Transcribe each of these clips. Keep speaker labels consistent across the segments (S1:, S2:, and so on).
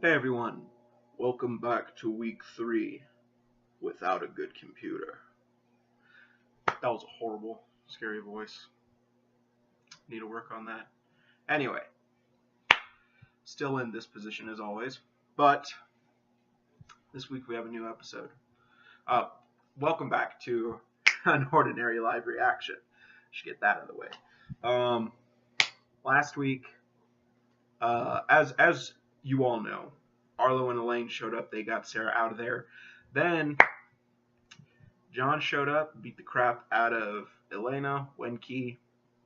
S1: Hey everyone, welcome back to week 3 without a good computer. That was a horrible, scary voice. Need to work on that. Anyway, still in this position as always, but this week we have a new episode. Welcome back to UnOrdinary live reaction. Should get that out of the way. Last week, as you all know, Arlo and Elaine showed up. They got Sera out of there. Then John showed up, beat the crap out of Illena, Wenki.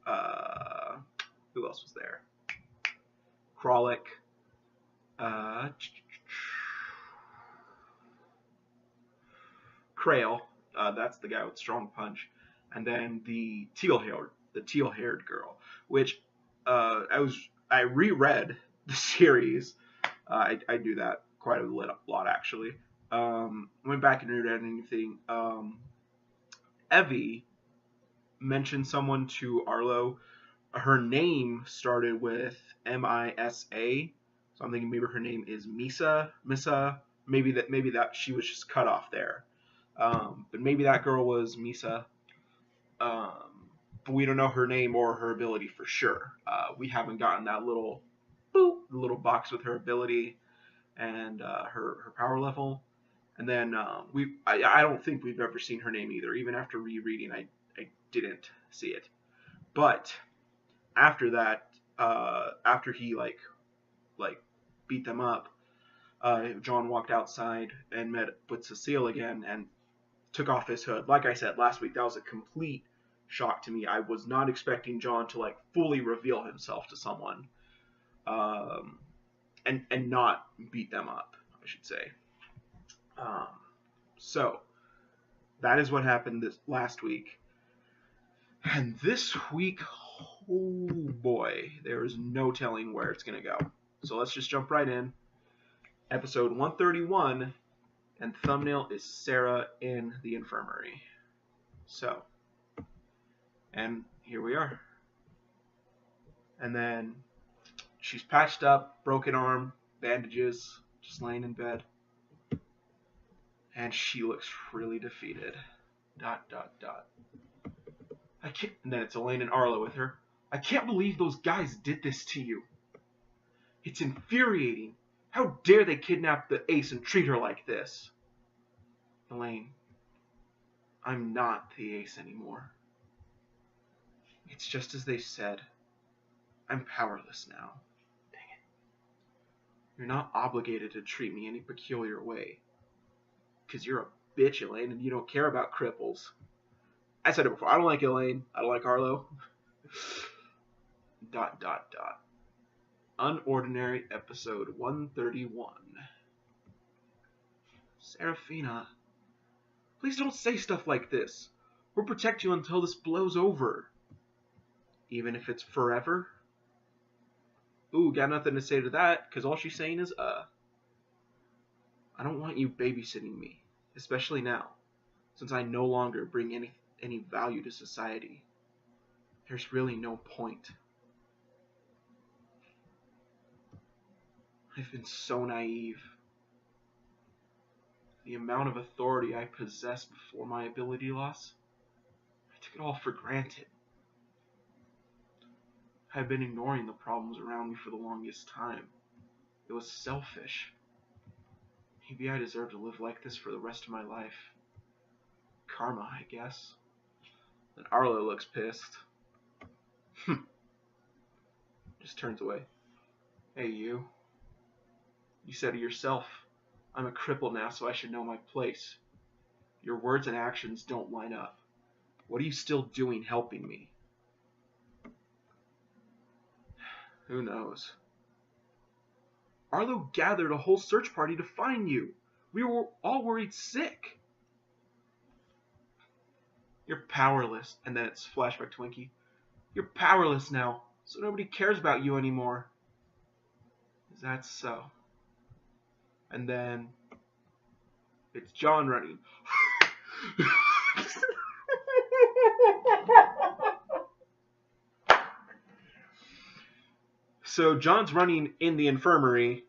S1: Who else was there? Kralik. Krail. That's the guy with strong punch. And then the teal-haired girl, which I reread the series. I do that quite a lot actually. Went back and reread anything. Evie mentioned someone to Arlo. Her name started with Misa, so I'm thinking maybe her name is Misa. Maybe that she was just cut off there. But maybe that girl was Misa. But we don't know her name or her ability for sure. We haven't gotten that little box with her ability and her power level. And then I don't think we've ever seen her name either. Even after rereading, I didn't see it. But after that, after he like beat them up, John walked outside and met with Cecile again and took off his hood. Like I said last week, that was a complete shock to me. I was not expecting John to fully reveal himself to someone, and not beat them up, I should say. So that is what happened this last week. And this week, oh boy, there is no telling where it's going to go. So let's just jump right in. Episode 131, and thumbnail is Sera in the infirmary. So, and here we are. And then she's patched up, broken arm, bandages, just laying in bed. And she looks really defeated. ... I can't. And then it's Elaine and Arlo with her. I can't believe those guys did this to you. It's infuriating. How dare they kidnap the ace and treat her like this? Elaine, I'm not the ace anymore. It's just as they said. I'm powerless now. Dang it. You're not obligated to treat me any peculiar way. Because you're a bitch, Elaine, and you don't care about cripples. I said it before. I don't like Elaine. I don't like Arlo. ... UnOrdinary episode 131. Serafina, please don't say stuff like this. We'll protect you until this blows over. Even if it's forever? Ooh, got nothing to say to that, because all she's saying is, I don't want you babysitting me, especially now, since I no longer bring any value to society. There's really no point. I've been so naive. The amount of authority I possessed before my ability loss, I took it all for granted. I've been ignoring the problems around me for the longest time. It was selfish. Maybe I deserve to live like this for the rest of my life. Karma, I guess. Then Arlo looks pissed. Just turns away. Hey, you. You said it yourself. I'm a cripple now, so I should know my place. Your words and actions don't line up. What are you still doing helping me? Who knows? Arlo gathered a whole search party to find you. We were all worried sick. You're powerless. And then it's flashback to Winky. You're powerless now, so nobody cares about you anymore. Is that so? And then it's John running. So John's running in the infirmary,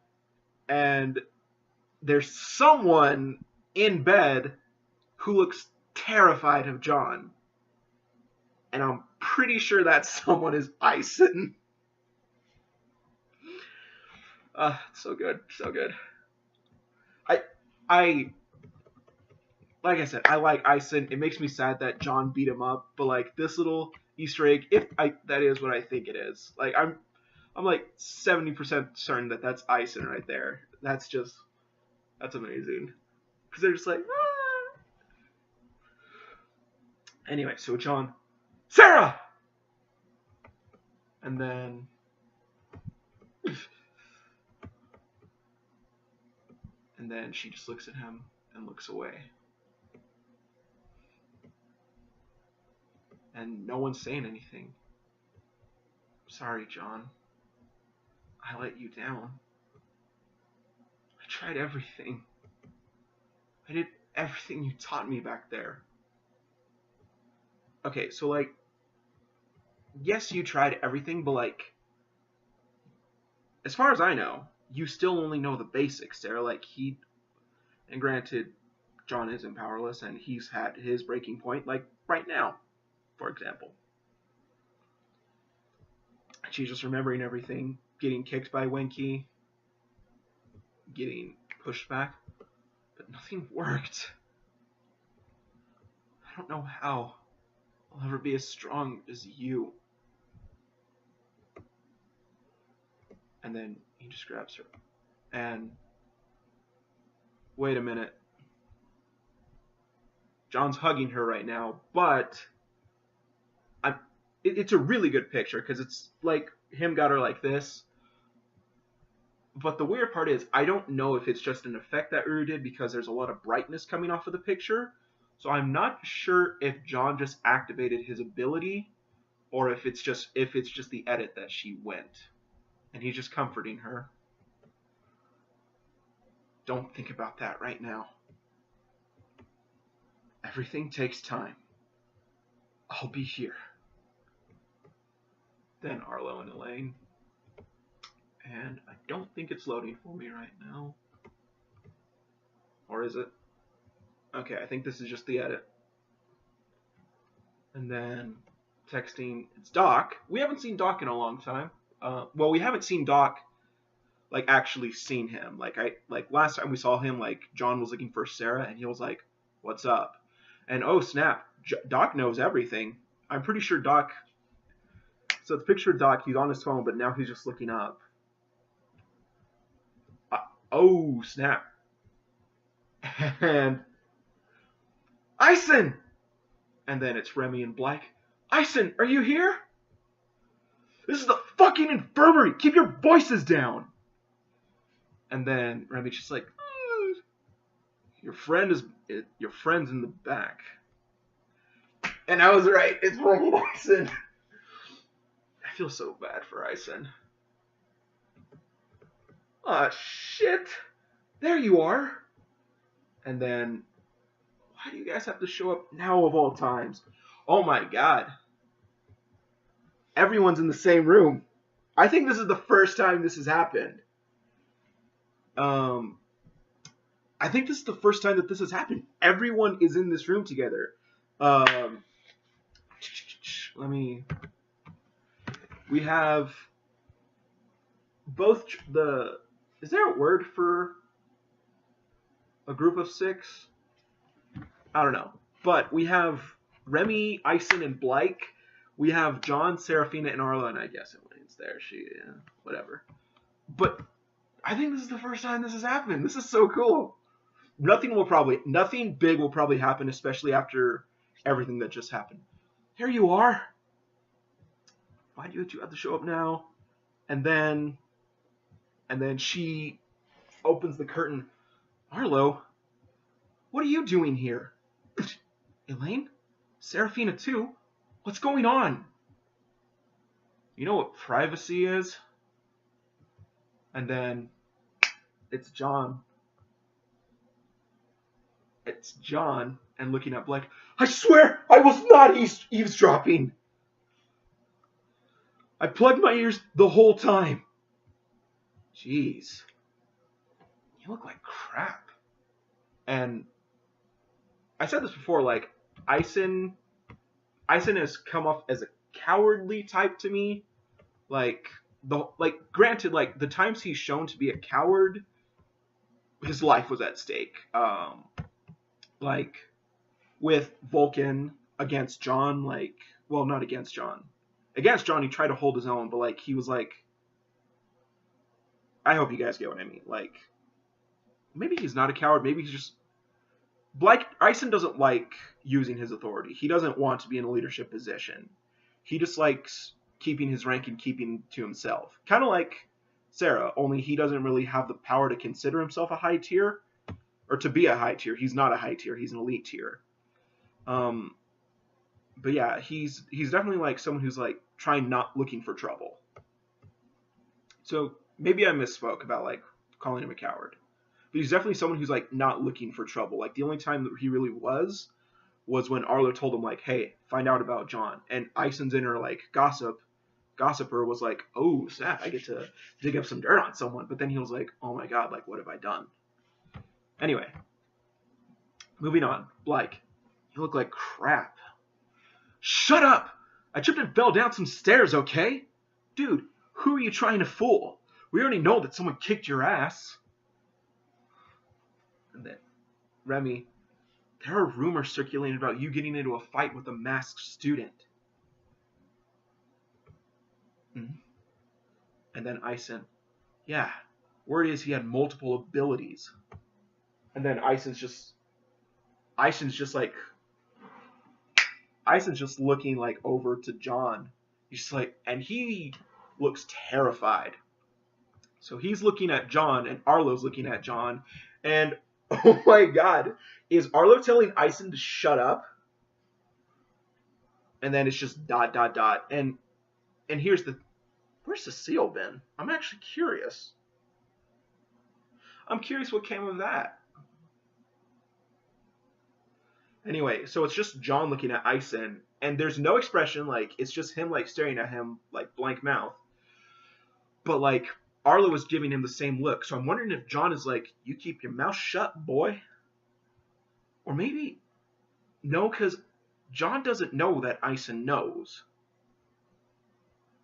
S1: and there's someone in bed who looks terrified of John. And I'm pretty sure that someone is Ison. So good, so good. I like I said, I like Ison. It makes me sad that John beat him up, but like this little Easter egg, that is what I think it is. Like I'm like 70% certain that that's Ison right there. That's amazing. Because they're just like, ah. Anyway, so John, Sera! And then she just looks at him and looks away. And no one's saying anything. Sorry, John. I let you down. I tried everything. I did everything you taught me back there. Okay, so like, yes, you tried everything, but like, as far as I know, you still only know the basics there. Like, and granted, John isn't powerless, and he's had his breaking point, like, right now, for example. She's just remembering everything, getting kicked by Wenky, getting pushed back, but nothing worked. I don't know how I'll ever be as strong as you. And then he just grabs her. And wait a minute. John's hugging her right now, but it's a really good picture because it's like him got her like this. But the weird part is I don't know if it's just an effect that Uru did because there's a lot of brightness coming off of the picture. So I'm not sure if John just activated his ability or if it's just the edit that she went. And he's just comforting her. Don't think about that right now. Everything takes time. I'll be here. Then Arlo and Elaine. And I don't think it's loading for me right now. Or is it? Okay, I think this is just the edit. And then texting, it's Doc. We haven't seen Doc in a long time. Well, we haven't seen Doc, like, actually seen him. Like last time we saw him, like, John was looking for Sera, and he was like, what's up? And oh, snap, Doc knows everything. I'm pretty sure Doc, so it's picture of Doc, he's on his phone, but now he's just looking up. Oh, snap. And Ison! And then it's Remy and Blyke. Ison, are you here? This is the fucking infirmary! Keep your voices down! And then Remy's just like, your friend's in the back. And I was right, it's Remy and Ison. I feel so bad for Ison. Aw, shit. There you are. And then, why do you guys have to show up now of all times? Oh my god. Everyone's in the same room. I think this is the first time this has happened. I think this is the first time that this has happened. Everyone is in this room together. We have both the... Is there a word for a group of 6? I don't know. But we have Remy, Ison, and Blyke. We have John, Serafina, and Arlo, and I guess Elaine's there. Whatever. But I think this is the first time this has happened. This is so cool. Nothing big will probably happen, especially after everything that just happened. Here you are. Why do you have to show up now? And then she opens the curtain. Arlo, what are you doing here? Elaine? Serafina too? What's going on? You know what privacy is? And then it's John. It's John and looking at Blyke. I swear I was not eavesdropping. I plugged my ears the whole time. Jeez. you look like crap. And I said this before, like, Ison has come off as a cowardly type to me. Like, granted, like, the times he's shown to be a coward, his life was at stake. Like, with Vulcan against John, like, well, not against John. Against John, he tried to hold his own, but, like, he was like, I hope you guys get what I mean. Like, maybe he's not a coward. Maybe he's just, Ison doesn't like using his authority. He doesn't want to be in a leadership position. He just likes keeping his rank and keeping to himself. Kind of like Sera, only he doesn't really have the power to consider himself a high tier, or to be a high tier. He's not a high tier. He's an elite tier. But yeah, he's definitely like someone who's like trying not looking for trouble. So maybe I misspoke about like calling him a coward. But he's definitely someone who's like not looking for trouble. Like the only time that he really was when Arlo told him like, hey, find out about John. And Ison's inner like gossiper was like, oh snap, I get to dig up some dirt on someone. But then he was like, oh my god, like what have I done? Anyway, moving on. Blake, you look like crap. Shut up! I tripped and fell down some stairs, okay? Dude, who are you trying to fool? We already know that someone kicked your ass. And then, Remy, there are rumors circulating about you getting into a fight with a masked student. Mm-hmm. And then Ison, yeah, word is he had multiple abilities. And then Ison's just looking like over to John. He's just like, and he looks terrified. So he's looking at John, and Arlo's looking at John, and oh my god, is Arlo telling Ison to shut up? And then it's just ... And where's Cecile been? I'm actually curious. I'm curious what came of that. Anyway, so it's just John looking at Ison, and there's no expression, like, it's just him, like, staring at him, like, blank mouth. But, like, Arlo is giving him the same look, so I'm wondering if John is like, you keep your mouth shut, boy. Or maybe, no, because John doesn't know that Ison knows.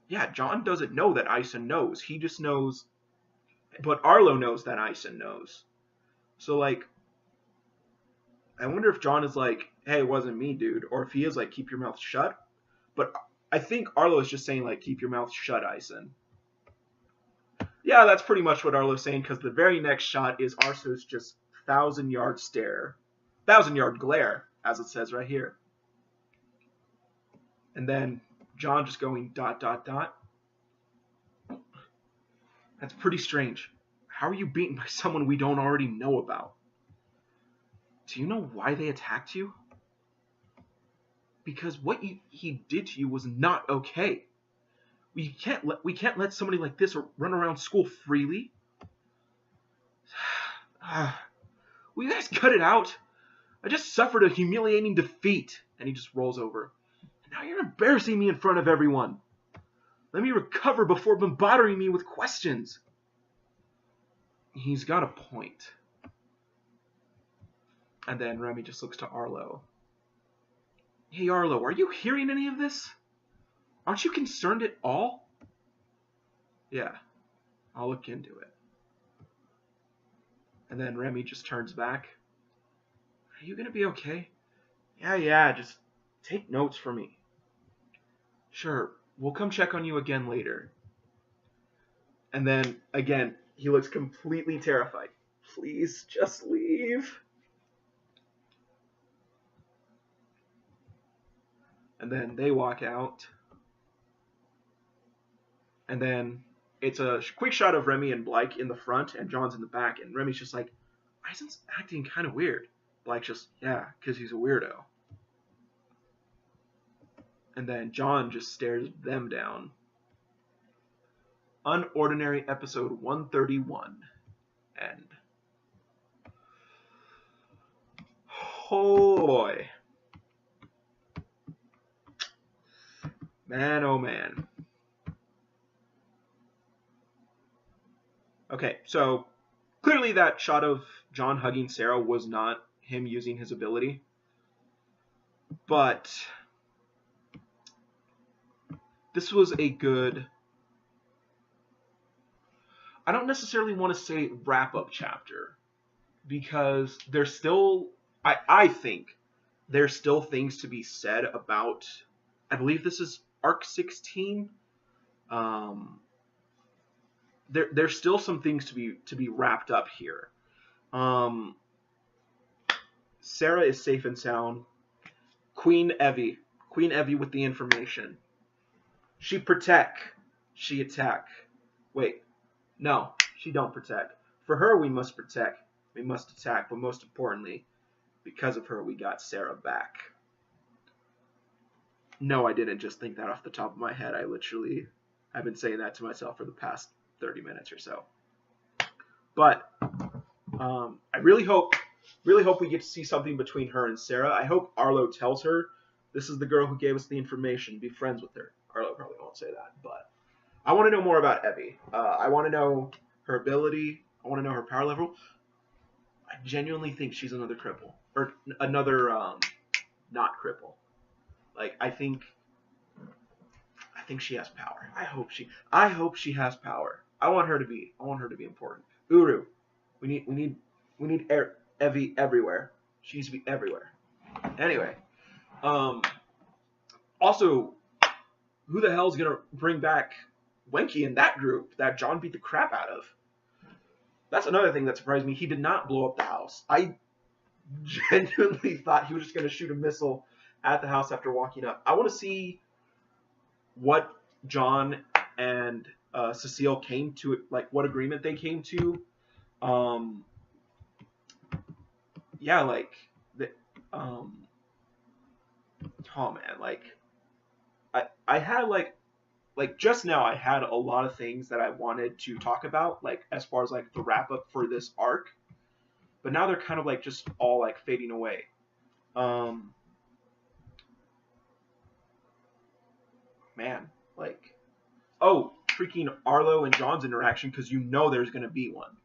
S1: Yeah, John doesn't know that Ison knows. He just knows, but Arlo knows that Ison knows. So, like, I wonder if John is like, hey, it wasn't me, dude. Or if he is like, keep your mouth shut. But I think Arlo is just saying, like, keep your mouth shut, Ison. Yeah, that's pretty much what Arlo's saying, because the very next shot is Arso's just 1,000-yard stare. 1,000-yard glare, as it says right here. And then John just going ... That's pretty strange. How are you beaten by someone we don't already know about? Do you know why they attacked you? Because what he did to you was not okay. We can't let somebody like this run around school freely. Will you guys cut it out? I just suffered a humiliating defeat. And he just rolls over. Now you're embarrassing me in front of everyone. Let me recover before bombarding me with questions. He's got a point. And then Remy just looks to Arlo. Hey Arlo, are you hearing any of this? Aren't you concerned at all? Yeah, I'll look into it. And then Remy just turns back. Are you gonna be okay? Yeah, just take notes for me. Sure, we'll come check on you again later. And then, again, he looks completely terrified. Please, just leave. And then they walk out. And then it's a quick shot of Remy and Blake in the front, and John's in the back. And Remy's just like, Ison's acting kind of weird. Blake's just, yeah, because he's a weirdo. And then John just stares them down. UnOrdinary episode 131. End. Oh boy. Man, oh man. Okay, so Clearly, that shot of John hugging Sera was not him using his ability, but this was a good. I don't necessarily want to say wrap up chapter because there's still. I think there's still things to be said about. I believe this is arc 16. There's still some things to be wrapped up here. Sera is safe and sound. Queen Evie with the information. She protect, she attack. Wait, no, she don't protect. For her, we must protect, we must attack, but most importantly, because of her, we got Sera back. No, I didn't just think that off the top of my head. I've been saying that to myself for the past 30 minutes or so. But I really hope we get to see something between her and Sera. I hope Arlo tells her, this is the girl who gave us the information, be friends with her. Arlo probably won't say that, but I want to know more about Evie. I want to know her ability. I want to know her power level. I genuinely think she's another cripple. Or another not cripple. Like, I think she has power. I hope she has power. I want her to be important. Uru, we need Evie everywhere. She needs to be everywhere. Anyway, also, who the hell's gonna bring back Wenky in that group that John beat the crap out of? That's another thing that surprised me. He did not blow up the house. I genuinely thought he was just gonna shoot a missile at the house after walking up. I want to see what John and Cecile came to, like what agreement they came to. Yeah, like oh man, like I had like just now I had a lot of things that I wanted to talk about, like as far as like the wrap up for this arc, but now they're kind of like just all like fading away. Man, like, oh, freaking Arlo and John's interaction, because you know there's gonna be one.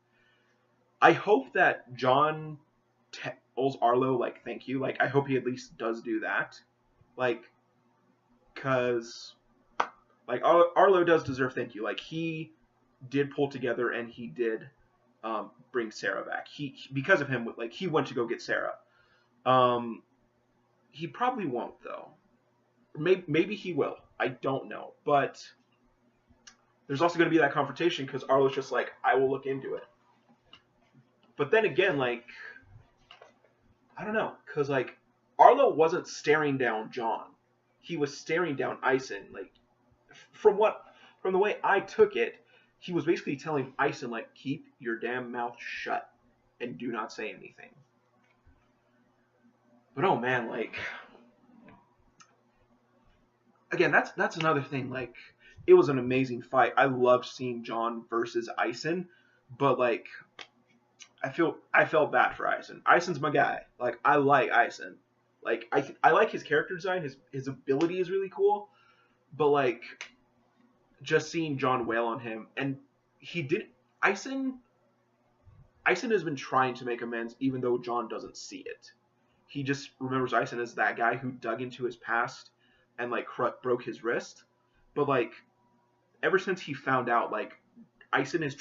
S1: I hope that John tells Arlo, like, thank you. Like, I hope he at least does do that. Like, because, like, Arlo does deserve thank you. Like, he did pull together and he did bring Sera back. Because of him, like, he went to go get Sera. He probably won't, though. Maybe he will. I don't know. But there's also going to be that confrontation because Arlo's just like, I will look into it. But then again, like, I don't know. Because, like, Arlo wasn't staring down John. He was staring down Ison. Like, from the way I took it, he was basically telling Ison, like, keep your damn mouth shut and do not say anything. But, oh, man, like, again, that's another thing. Like, it was an amazing fight. I loved seeing John versus Ison, but like, I felt bad for Ison. Ison's my guy. Like, I like Ison. Like, I like his character design. His ability is really cool, but like, just seeing John wail on him, and he did. Ison has been trying to make amends, even though John doesn't see it. He just remembers Ison as that guy who dug into his past and like broke his wrist. But like, ever since he found out, like, Ison has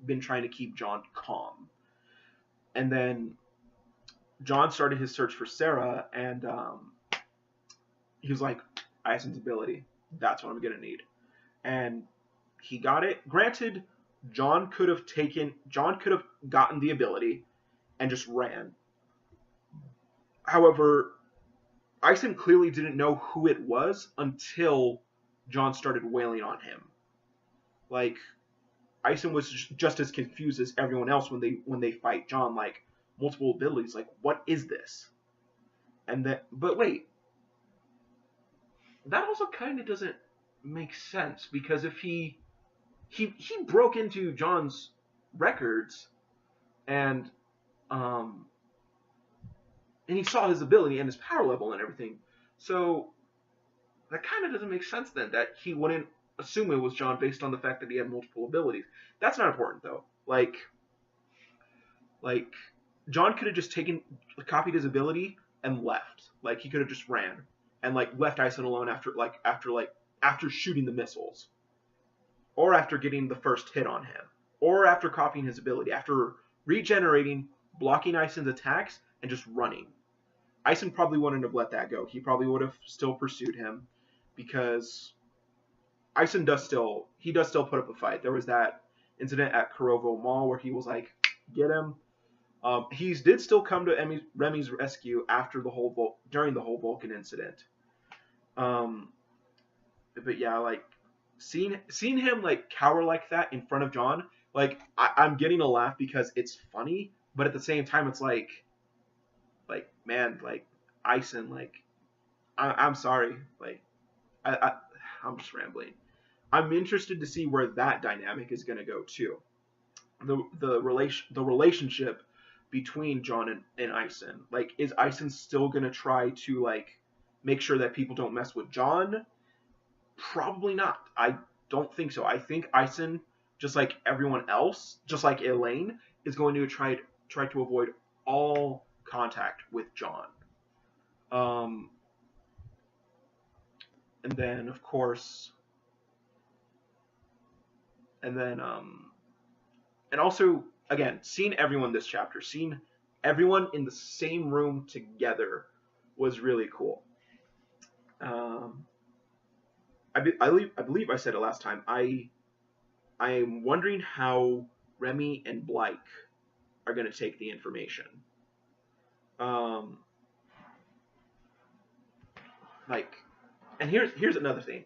S1: been trying to keep John calm. And then John started his search for Sera, and he was like, Ison's ability, that's what I'm gonna need. And he got it. Granted, John could have gotten the ability and just ran. However, Ison clearly didn't know who it was until John started wailing on him. Like, Ison was just as confused as everyone else when they fight John. Like, multiple abilities. Like, what is this? But wait, that also kind of doesn't make sense, because if he broke into John's records and he saw his ability and his power level and everything. So that kind of doesn't make sense then, that he wouldn't assume it was John based on the fact that he had multiple abilities. That's not important, though. Like, Like, John could have just copied his ability and left. Like, he could have just ran and like left Ison alone after shooting the missiles, or after getting the first hit on him, or after copying his ability, after regenerating, blocking Ison's attacks, and just running. Ison probably wouldn't have let that go. He probably would have still pursued him, because Ison does still put up a fight. There was that incident at Kurovo Mall where he was like, get him. He did still come to Remy's rescue during the whole Vulcan incident. But yeah, like seeing him like cower like that in front of John, like I'm getting a laugh because it's funny, but at the same time it's like man, like Ison, like I'm sorry, like I'm just rambling. I'm interested to see where that dynamic is going to go too. The relationship between John and Ison. Like, is Ison still going to try to like make sure that people don't mess with John? Probably not. I don't think so. I think Ison, just like everyone else, just like Elaine, is going to try to avoid all contact with John. And then of course, and also again, seeing everyone this chapter, seeing everyone in the same room together was really cool. I believe I said it last time. I am wondering how Remy and Blythe are going to take the information. And here's another thing.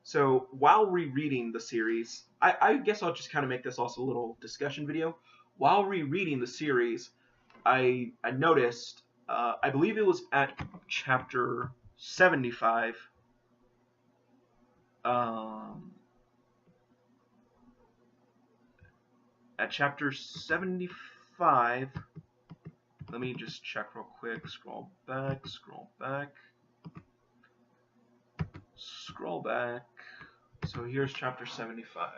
S1: So while rereading the series, I guess I'll just kind of make this also a little discussion video. While rereading the series, I noticed, I believe it was at chapter 75. At chapter 75, let me just check real quick. Scroll back. So here's chapter 75.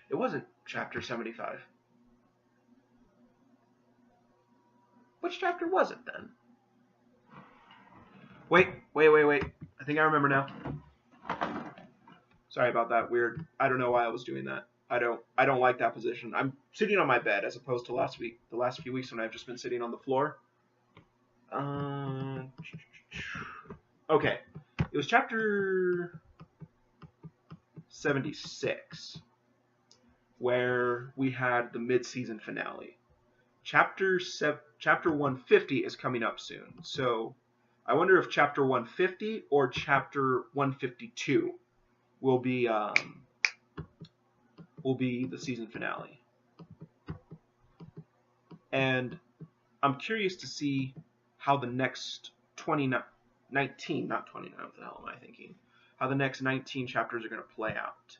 S1: It wasn't chapter 75. Which chapter was it then? Wait. I think I remember now. Sorry about that. Weird. I don't know why I was doing that. I don't like that position. I'm sitting on my bed as opposed to last week. The last few weeks when I've just been sitting on the floor. Okay. It was chapter 76 where we had the mid-season finale. Chapter 150 is coming up soon. So I wonder if chapter 150 or chapter 152 will be the season finale. And I'm curious to see how the next 19, not 29, what the hell am I thinking? How the next 19 chapters are going to play out.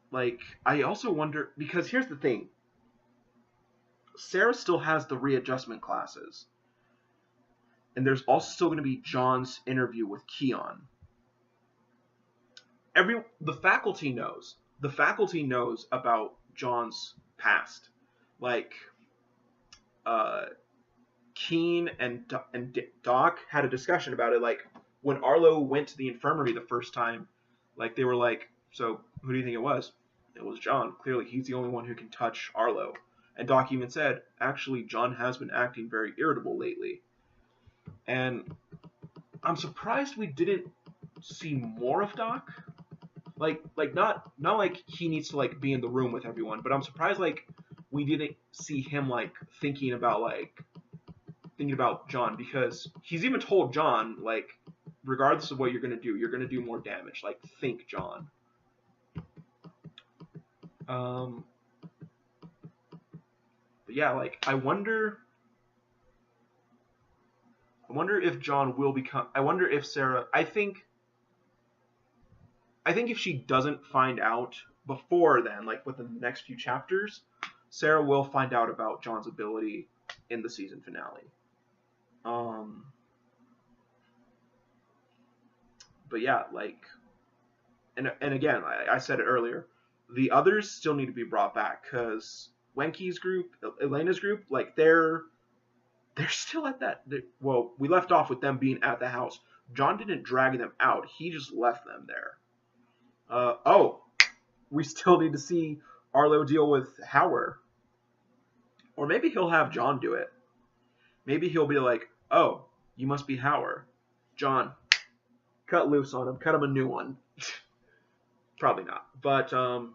S1: Like, I also wonder, because here's the thing. Sera still has the readjustment classes. And there's also still going to be John's interview with Keon. The faculty knows. The faculty knows about John's past. Like, Keen and Doc had a discussion about it. Like, when Arlo went to the infirmary the first time, like, they were like, so who do you think it was? It was John. Clearly, he's the only one who can touch Arlo. And Doc even said, actually, John has been acting very irritable lately. And I'm surprised we didn't see more of Doc. Like not like he needs to like be in the room with everyone, but I'm surprised like we didn't see him like thinking about John, because he's even told John, like, regardless of what you're gonna do more damage. Like, think, John. But yeah, like, I wonder if John will become. I wonder if Sera. I think if she doesn't find out before then, like within the next few chapters, Sera will find out about John's ability in the season finale. But yeah, like, and again, I said it earlier, the others still need to be brought back because Wenky's group, Elena's group, like they're still at that. Well, we left off with them being at the house. John didn't drag them out; he just left them there. Oh, we still need to see Arlo deal with Howard, or maybe he'll have John do it. Maybe he'll be like, "Oh, you must be Howard, John. Cut loose on him. Cut him a new one." Probably not. But how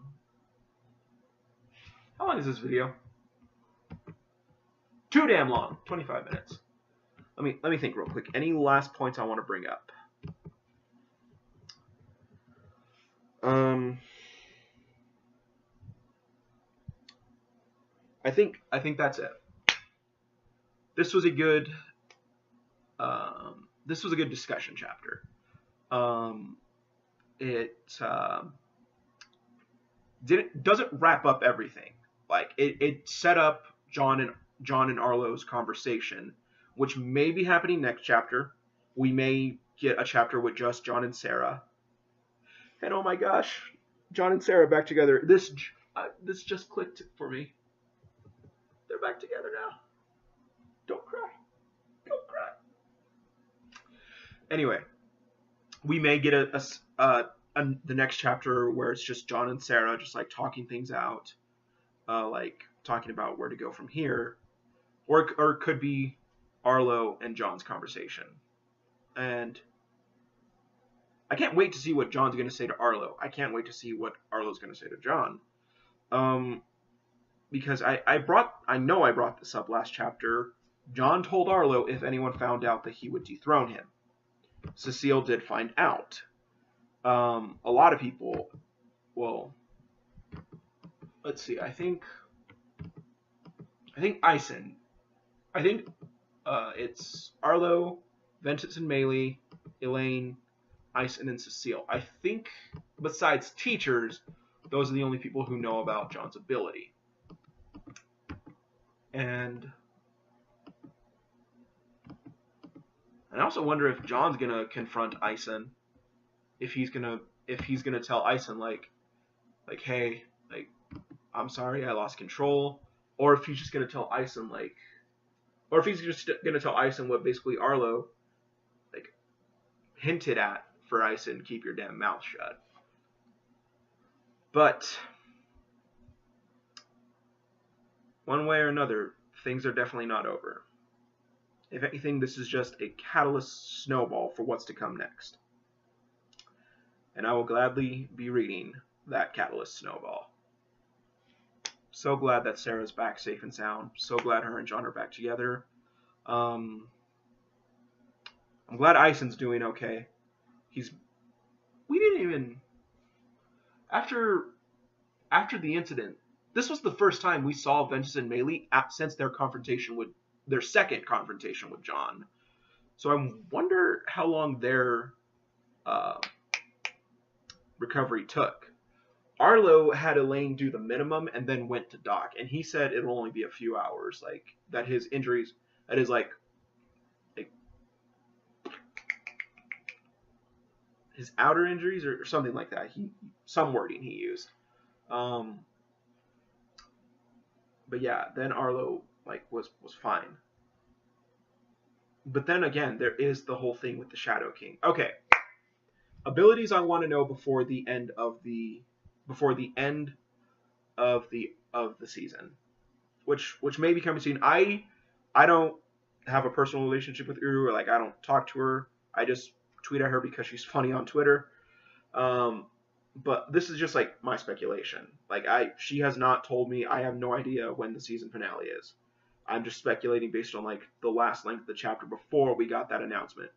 S1: long is this video? Too damn long. 25 minutes. Let me think real quick. Any last points I want to bring up? I think that's it. This was a good discussion chapter. It doesn't wrap up everything. Like it set up John and Arlo's conversation, which may be happening next chapter. We may get a chapter with just John and Sera. And oh my gosh, John and Sera back together. This just clicked for me. They're back together now. Don't cry. Don't cry. Anyway, we may get the next chapter where it's just John and Sera just like talking things out, like talking about where to go from here, or it could be Arlo and John's conversation. And I can't wait to see what John's going to say to Arlo. I can't wait to see what Arlo's going to say to John. Because I know I brought this up last chapter. John told Arlo if anyone found out that he would dethrone him. Cecile did find out. A lot of people, well, let's see. I think Ison. I think it's Arlo, Ventus and Maylee, Elaine, Ison, and Cecile. I think besides teachers, those are the only people who know about John's ability. And I also wonder if John's gonna confront Ison. If he's gonna tell Ison like, hey, like, I'm sorry, I lost control, or if he's just gonna tell Ison like, or if he's just gonna tell Ison what basically Arlo like hinted at for Ison, keep your damn mouth shut. But one way or another, things are definitely not over. If anything, this is just a catalyst snowball for what's to come next. And I will gladly be reading that catalyst snowball. So glad that Sera's back safe and sound. So glad her and John are back together. I'm glad Ison's doing okay. We didn't even, after the incident, this was the first time we saw Ventus and Maylee since their second confrontation with John. So I wonder how long their recovery took. Arlo had Elaine do the minimum and then went to doc, and he said it'll only be a few hours. Like that his injuries, that is like his outer injuries or something like that. Some wording he used. But yeah, then Arlo was fine. But then again, there is the whole thing with the Shadow King. Okay, abilities I want to know before the end of the season, which may be coming soon. I don't have a personal relationship with Uru, or I don't talk to her. I just tweet at her because she's funny on Twitter. But this is just my speculation. She has not told me. I have no idea when the season finale is. I'm just speculating based on the last length of the chapter before we got that announcement.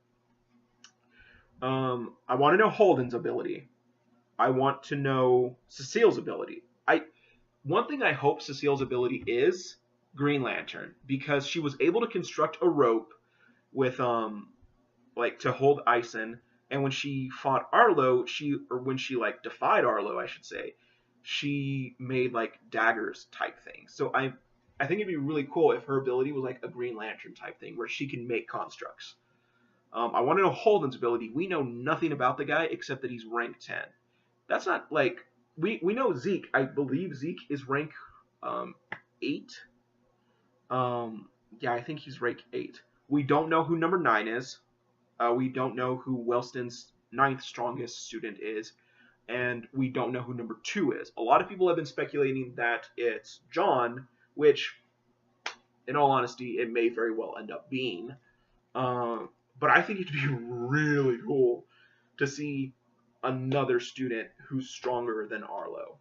S1: I want to know Holden's ability. I want to know Cecile's ability. One thing I hope Cecile's ability is Green Lantern, because she was able to construct a rope with to hold Ison, and when she fought Arlo, when she defied Arlo, I should say, she made like daggers type things. So I think it'd be really cool if her ability was like a Green Lantern type thing where she can make constructs. I want to know Holden's ability. We know nothing about the guy except that he's rank 10. That's not like we know Zeke. I believe Zeke is rank 8. Yeah, I think he's rank 8. We don't know who number 9 is. We don't know who Wellston's 9th strongest student is. And we don't know who number 2 is. A lot of people have been speculating that it's John, which, in all honesty, it may very well end up being. But I think it'd be really cool to see another student who's stronger than Arlo.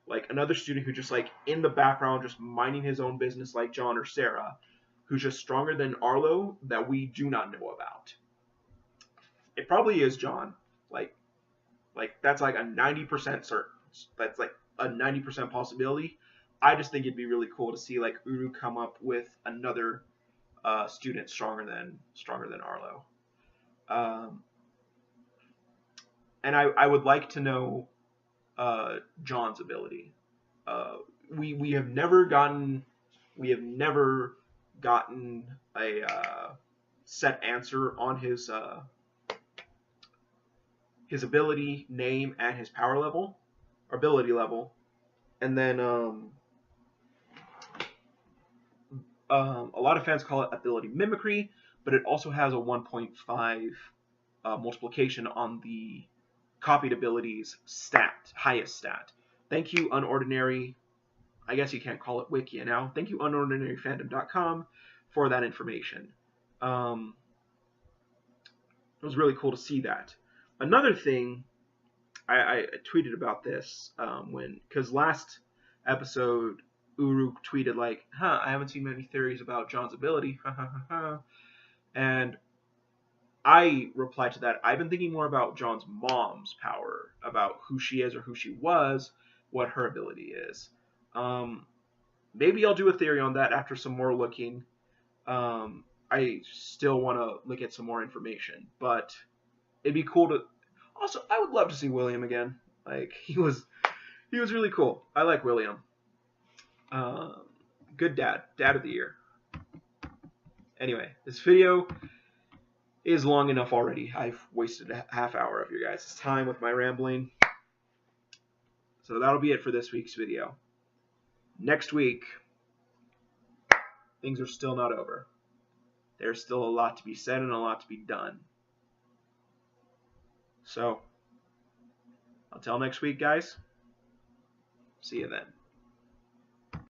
S1: Like another student who just like in the background, just minding his own business like John or Sera, who's just stronger than Arlo that we do not know about. It probably is John. Like that's like a 90% certain. That's like a 90% possibility. I just think it'd be really cool to see like Uru come up with another student stronger than Arlo. And I would like to know John's ability. We have never gotten a set answer on his ability, name, and his power level, or ability level. And then a lot of fans call it ability mimicry, but it also has a 1.5 multiplication on the copied abilities highest stat. Thank you, UnOrdinary. I guess you can't call it Wikia now. Thank you, UnOrdinaryFandom.com, for that information. It was really cool to see that. Another thing, I tweeted about this because last episode, Uru tweeted like, I haven't seen many theories about John's ability, and I replied to that, I've been thinking more about John's mom's power, about who she is or who she was, what her ability is. Maybe I'll do a theory on that after some more looking. I still want to look at some more information, but it'd be cool to. Also, I would love to see William again. Like he was really cool. I like William. Good dad of the year. Anyway, this video is long enough already. I've wasted a half hour of your guys' time with my rambling. So that'll be it for this week's video. Next week, things are still not over. There's still a lot to be said and a lot to be done. So, until next week, guys, see you then.